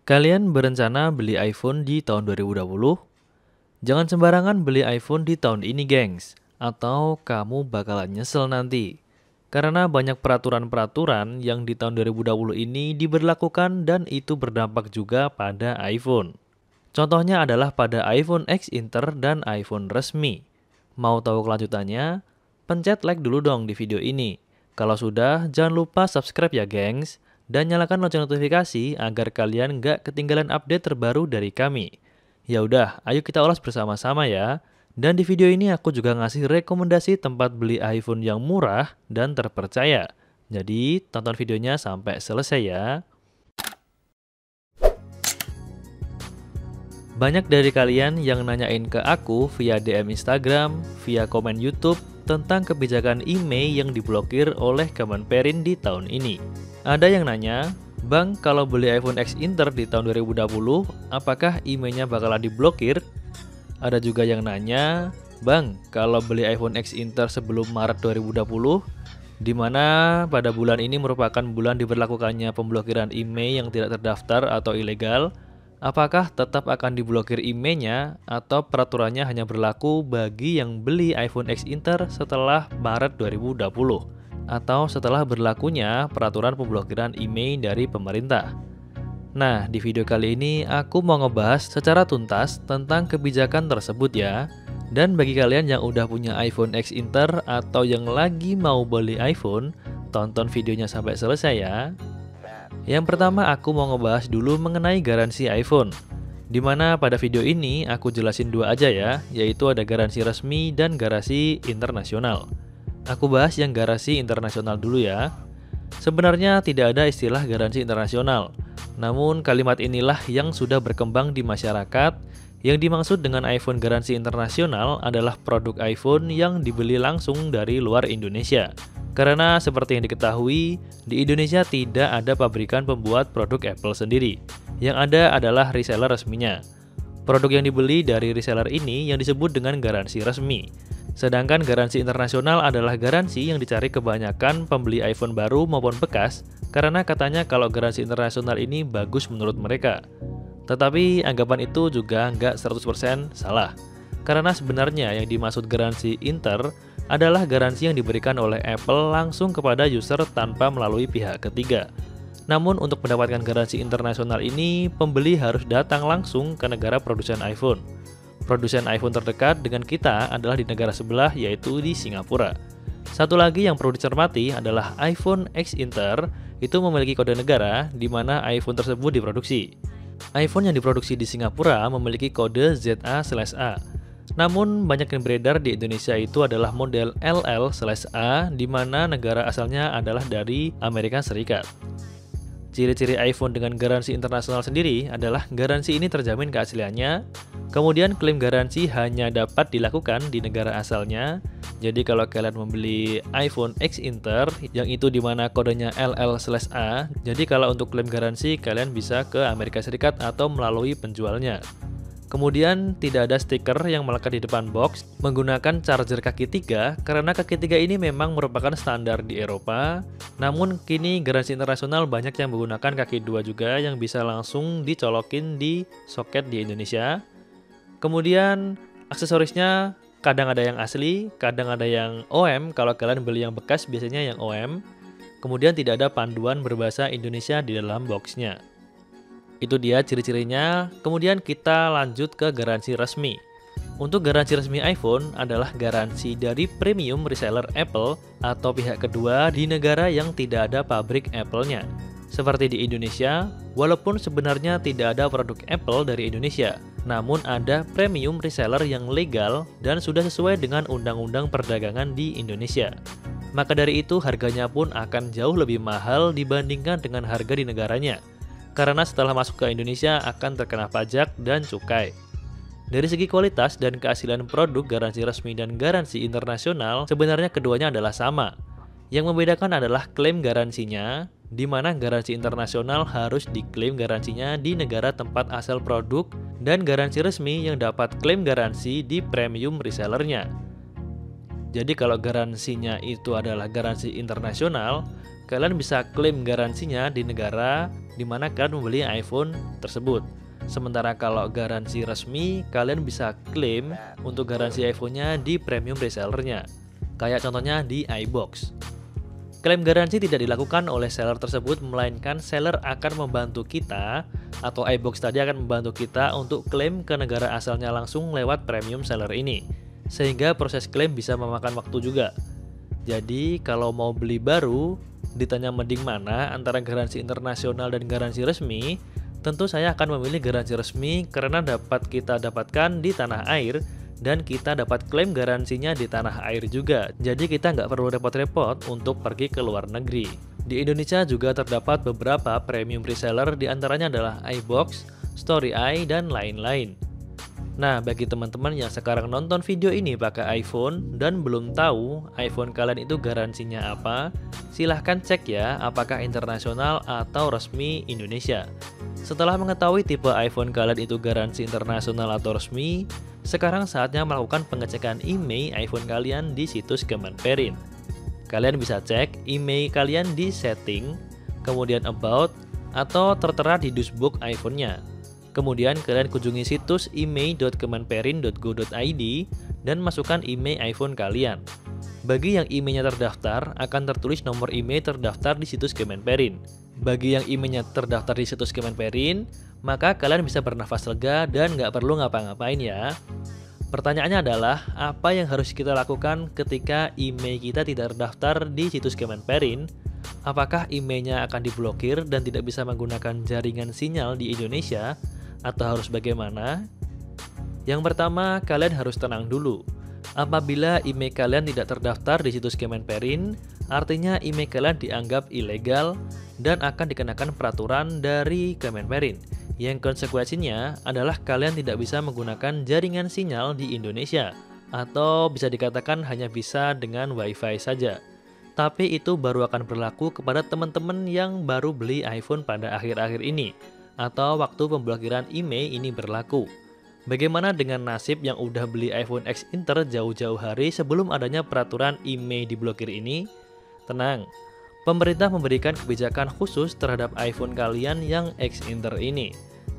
Kalian berencana beli iPhone di tahun 2020? Jangan sembarangan beli iPhone di tahun ini, gengs. Atau kamu bakalan nyesel nanti. Karena banyak peraturan-peraturan yang di tahun 2020 ini diberlakukan dan itu berdampak juga pada iPhone. Contohnya adalah pada iPhone X Inter dan iPhone resmi. Mau tahu kelanjutannya? Pencet like dulu dong di video ini. Kalau sudah, jangan lupa subscribe ya, gengs. Dan nyalakan lonceng notifikasi agar kalian nggak ketinggalan update terbaru dari kami. Ya udah, ayo kita ulas bersama-sama ya. Dan di video ini aku juga ngasih rekomendasi tempat beli iPhone yang murah dan terpercaya. Jadi, tonton videonya sampai selesai ya. Banyak dari kalian yang nanyain ke aku via DM Instagram, via komen YouTube, tentang kebijakan IMEI yang diblokir oleh Kemenperin di tahun ini. Ada yang nanya, Bang, kalau beli iPhone X Inter di tahun 2020, apakah IMEI-nya bakalan diblokir? Ada juga yang nanya, Bang, kalau beli iPhone X Inter sebelum Maret 2020, di mana pada bulan ini merupakan bulan diberlakukannya pemblokiran IMEI yang tidak terdaftar atau ilegal, apakah tetap akan diblokir IMEI-nya atau peraturannya hanya berlaku bagi yang beli iPhone X Inter setelah Maret 2020 atau setelah berlakunya peraturan pemblokiran IMEI dari pemerintah? Nah, di video kali ini aku mau ngebahas secara tuntas tentang kebijakan tersebut ya. Dan bagi kalian yang udah punya iPhone X Inter atau yang lagi mau beli iPhone, tonton videonya sampai selesai ya. Yang pertama aku mau ngebahas dulu mengenai garansi iPhone. Dimana pada video ini aku jelasin dua aja ya, yaitu ada garansi resmi dan garansi internasional. Aku bahas yang garansi internasional dulu ya. Sebenarnya tidak ada istilah garansi internasional. Namun kalimat inilah yang sudah berkembang di masyarakat. Yang dimaksud dengan iPhone garansi internasional adalah produk iPhone yang dibeli langsung dari luar Indonesia. Karena seperti yang diketahui, di Indonesia tidak ada pabrikan pembuat produk Apple sendiri. Yang ada adalah reseller resminya. Produk yang dibeli dari reseller ini yang disebut dengan garansi resmi. Sedangkan garansi internasional adalah garansi yang dicari kebanyakan pembeli iPhone baru maupun bekas, karena katanya kalau garansi internasional ini bagus menurut mereka. Tetapi anggapan itu juga nggak 100% salah. Karena sebenarnya yang dimaksud garansi inter adalah garansi yang diberikan oleh Apple langsung kepada user tanpa melalui pihak ketiga. Namun untuk mendapatkan garansi internasional ini, pembeli harus datang langsung ke negara produsen iPhone. Produsen iPhone terdekat dengan kita adalah di negara sebelah, yaitu di Singapura. Satu lagi yang perlu dicermati adalah iPhone X Inter itu memiliki kode negara di mana iPhone tersebut diproduksi. iPhone yang diproduksi di Singapura memiliki kode ZA/A. Namun banyak yang beredar di Indonesia itu adalah model LL/A di mana negara asalnya adalah dari Amerika Serikat. Ciri-ciri iPhone dengan garansi internasional sendiri adalah garansi ini terjamin keasliannya, kemudian klaim garansi hanya dapat dilakukan di negara asalnya. Jadi kalau kalian membeli iPhone X Inter yang itu dimana kodenya LL/A, jadi kalau untuk klaim garansi kalian bisa ke Amerika Serikat atau melalui penjualnya. Kemudian tidak ada stiker yang melekat di depan box menggunakan charger kaki 3 karena kaki 3 ini memang merupakan standar di Eropa. Namun kini garansi internasional banyak yang menggunakan kaki 2 juga yang bisa langsung dicolokin di soket di Indonesia. Kemudian aksesorisnya kadang ada yang asli, kadang ada yang OM. Kalau kalian beli yang bekas biasanya yang OM. Kemudian tidak ada panduan berbahasa Indonesia di dalam boxnya. Itu dia ciri-cirinya. Kemudian kita lanjut ke garansi resmi. Untuk garansi resmi iPhone adalah garansi dari premium reseller Apple atau pihak kedua di negara yang tidak ada pabrik Apple-nya. Seperti di Indonesia, walaupun sebenarnya tidak ada produk Apple dari Indonesia, namun ada premium reseller yang legal dan sudah sesuai dengan undang-undang perdagangan di Indonesia. Maka dari itu harganya pun akan jauh lebih mahal dibandingkan dengan harga di negaranya. Karena setelah masuk ke Indonesia akan terkena pajak dan cukai. Dari segi kualitas dan keaslian produk garansi resmi dan garansi internasional, sebenarnya keduanya adalah sama. Yang membedakan adalah klaim garansinya, di mana garansi internasional harus diklaim garansinya di negara tempat asal produk, dan garansi resmi yang dapat klaim garansi di premium resellernya. Jadi kalau garansinya itu adalah garansi internasional, kalian bisa klaim garansinya di negara di mana kalian membeli iPhone tersebut. Sementara kalau garansi resmi, kalian bisa klaim untuk garansi iPhone-nya di premium resellernya. Kayak contohnya di iBox. Klaim garansi tidak dilakukan oleh seller tersebut, melainkan seller akan membantu kita, atau iBox tadi akan membantu kita untuk klaim ke negara asalnya langsung lewat premium seller ini. Sehingga proses klaim bisa memakan waktu juga. Jadi kalau mau beli baru, ditanya mending mana antara garansi internasional dan garansi resmi, tentu saya akan memilih garansi resmi karena dapat kita dapatkan di tanah air dan kita dapat klaim garansinya di tanah air juga. Jadi kita nggak perlu repot-repot untuk pergi ke luar negeri. Di Indonesia juga terdapat beberapa premium reseller, diantaranya adalah iBox, Story-i, dan lain-lain. Nah, bagi teman-teman yang sekarang nonton video ini pakai iPhone dan belum tahu iPhone kalian itu garansinya apa, silahkan cek ya apakah internasional atau resmi Indonesia. Setelah mengetahui tipe iPhone kalian itu garansi internasional atau resmi, sekarang saatnya melakukan pengecekan email iPhone kalian di situs Kemenperin. Kalian bisa cek email kalian di setting, kemudian about, atau tertera di dashboard iPhone-nya. Kemudian kalian kunjungi situs email.kemenperin.go.id dan masukkan email iPhone kalian. Bagi yang emailnya terdaftar, akan tertulis nomor email terdaftar di situs Kemenperin. Bagi yang emailnya terdaftar di situs Kemenperin, maka kalian bisa bernafas lega dan nggak perlu ngapa-ngapain ya. Pertanyaannya adalah, apa yang harus kita lakukan ketika email kita tidak terdaftar di situs Kemenperin? Apakah emailnya akan diblokir dan tidak bisa menggunakan jaringan sinyal di Indonesia? Atau harus bagaimana? Yang pertama, kalian harus tenang dulu. Apabila email kalian tidak terdaftar di situs Kemenperin, artinya email kalian dianggap ilegal dan akan dikenakan peraturan dari Kemenperin, yang konsekuensinya adalah kalian tidak bisa menggunakan jaringan sinyal di Indonesia, atau bisa dikatakan hanya bisa dengan WiFi saja. Tapi itu baru akan berlaku kepada teman-teman yang baru beli iPhone pada akhir-akhir ini, atau waktu pemblokiran email ini berlaku. Bagaimana dengan nasib yang udah beli iPhone X Inter jauh-jauh hari sebelum adanya peraturan email diblokir ini? Tenang, pemerintah memberikan kebijakan khusus terhadap iPhone kalian yang X Inter ini.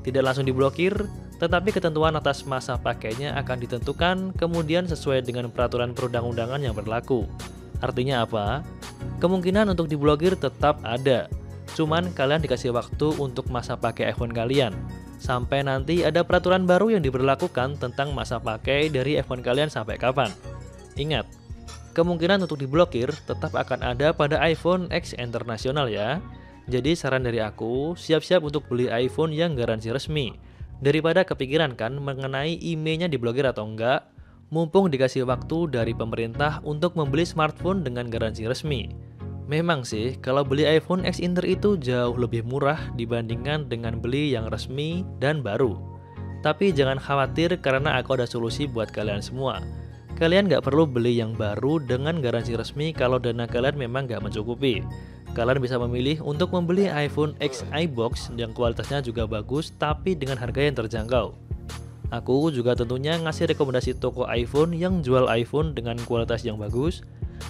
Tidak langsung diblokir, tetapi ketentuan atas masa pakainya akan ditentukan kemudian sesuai dengan peraturan perundang-undangan yang berlaku. Artinya apa? Kemungkinan untuk diblokir tetap ada. Cuman kalian dikasih waktu untuk masa pakai iPhone kalian. Sampai nanti ada peraturan baru yang diberlakukan tentang masa pakai dari iPhone kalian sampai kapan. Ingat, kemungkinan untuk diblokir tetap akan ada pada iPhone X internasional ya. Jadi saran dari aku, siap-siap untuk beli iPhone yang garansi resmi. Daripada kepikiran kan mengenai emailnya diblokir atau enggak, mumpung dikasih waktu dari pemerintah untuk membeli smartphone dengan garansi resmi. Memang sih, kalau beli iPhone X Inter itu jauh lebih murah dibandingkan dengan beli yang resmi dan baru. Tapi jangan khawatir karena aku ada solusi buat kalian semua. Kalian nggak perlu beli yang baru dengan garansi resmi kalau dana kalian memang nggak mencukupi. Kalian bisa memilih untuk membeli iPhone X iBox yang kualitasnya juga bagus tapi dengan harga yang terjangkau. Aku juga tentunya ngasih rekomendasi toko iPhone yang jual iPhone dengan kualitas yang bagus.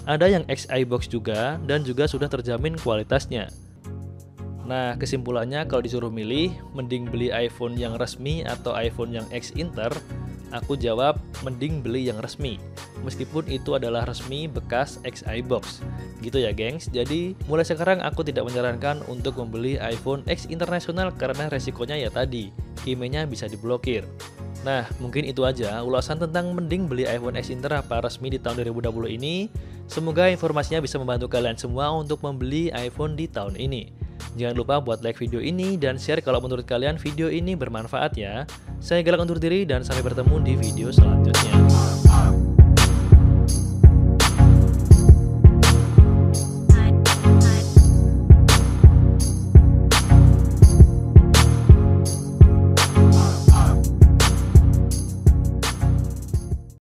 Ada yang X iBox juga dan juga sudah terjamin kualitasnya. Nah, kesimpulannya kalau disuruh milih, mending beli iPhone yang resmi atau iPhone yang X Inter, aku jawab mending beli yang resmi. Meskipun itu adalah resmi bekas X iBox. Gitu ya, gengs. Jadi, mulai sekarang aku tidak menyarankan untuk membeli iPhone X internasional karena resikonya ya tadi, emailnya bisa diblokir. Nah, mungkin itu aja ulasan tentang mending beli iPhone X Inter apa resmi di tahun 2020 ini. Semoga informasinya bisa membantu kalian semua untuk membeli iPhone di tahun ini. Jangan lupa buat like video ini dan share kalau menurut kalian video ini bermanfaat ya. Saya Galak undur diri dan sampai bertemu di video selanjutnya.